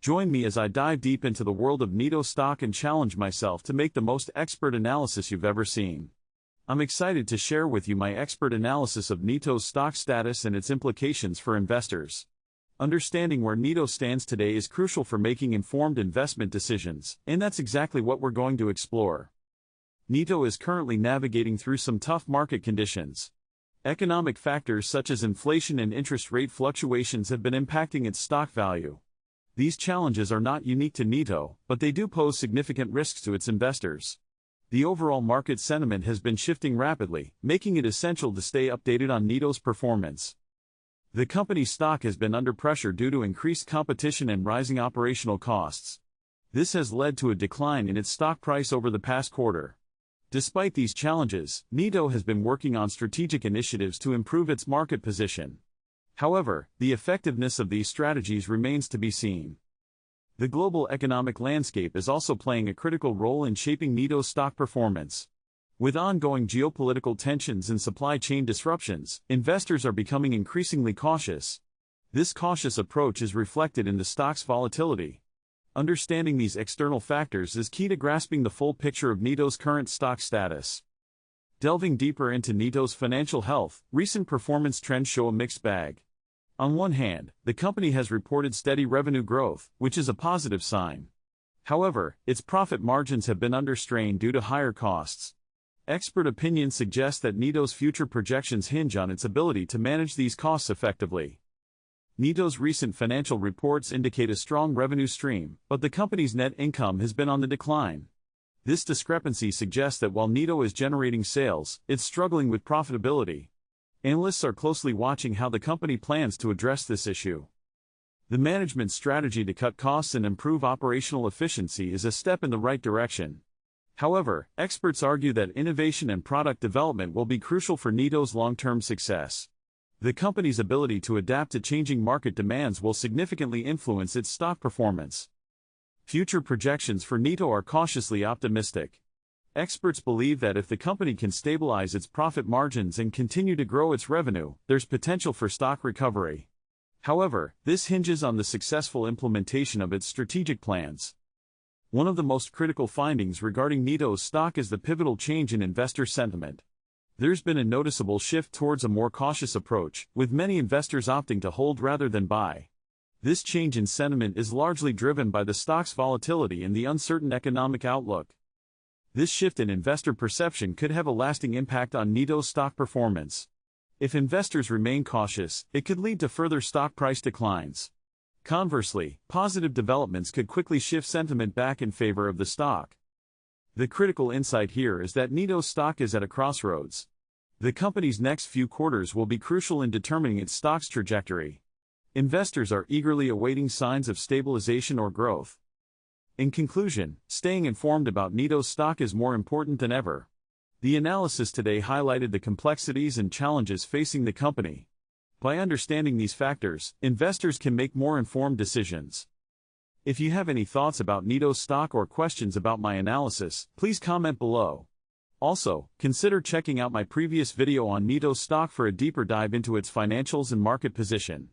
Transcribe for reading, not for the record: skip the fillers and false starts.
Join me as I dive deep into the world of NITO stock and challenge myself to make the most expert analysis you've ever seen. I'm excited to share with you my expert analysis of NITO's stock status and its implications for investors. Understanding where NITO stands today is crucial for making informed investment decisions, and that's exactly what we're going to explore. NITO is currently navigating through some tough market conditions. Economic factors such as inflation and interest rate fluctuations have been impacting its stock value. These challenges are not unique to NITO, but they do pose significant risks to its investors. The overall market sentiment has been shifting rapidly, making it essential to stay updated on NITO's performance. The company's stock has been under pressure due to increased competition and rising operational costs. This has led to a decline in its stock price over the past quarter. Despite these challenges, NITO has been working on strategic initiatives to improve its market position. However, the effectiveness of these strategies remains to be seen. The global economic landscape is also playing a critical role in shaping NITO's stock performance. With ongoing geopolitical tensions and supply chain disruptions, investors are becoming increasingly cautious. This cautious approach is reflected in the stock's volatility. Understanding these external factors is key to grasping the full picture of NITO's current stock status. Delving deeper into NITO's financial health, recent performance trends show a mixed bag. On one hand, the company has reported steady revenue growth, which is a positive sign. However, its profit margins have been under strain due to higher costs. Expert opinion suggests that NITO's future projections hinge on its ability to manage these costs effectively. NITO's recent financial reports indicate a strong revenue stream, but the company's net income has been on the decline. This discrepancy suggests that while NITO is generating sales, it's struggling with profitability. Analysts are closely watching how the company plans to address this issue. The management's strategy to cut costs and improve operational efficiency is a step in the right direction. However, experts argue that innovation and product development will be crucial for NITO's long-term success. The company's ability to adapt to changing market demands will significantly influence its stock performance. Future projections for NITO are cautiously optimistic. Experts believe that if the company can stabilize its profit margins and continue to grow its revenue, there's potential for stock recovery. However, this hinges on the successful implementation of its strategic plans. One of the most critical findings regarding NITO's stock is the pivotal change in investor sentiment. There's been a noticeable shift towards a more cautious approach, with many investors opting to hold rather than buy. This change in sentiment is largely driven by the stock's volatility and the uncertain economic outlook. This shift in investor perception could have a lasting impact on NITO's stock performance. If investors remain cautious, it could lead to further stock price declines. Conversely, positive developments could quickly shift sentiment back in favor of the stock. The critical insight here is that NITO's stock is at a crossroads. The company's next few quarters will be crucial in determining its stock's trajectory. Investors are eagerly awaiting signs of stabilization or growth. In conclusion, staying informed about NITO's stock is more important than ever. The analysis today highlighted the complexities and challenges facing the company. By understanding these factors, investors can make more informed decisions. If you have any thoughts about NITO's stock or questions about my analysis, please comment below. Also, consider checking out my previous video on NITO's stock for a deeper dive into its financials and market position.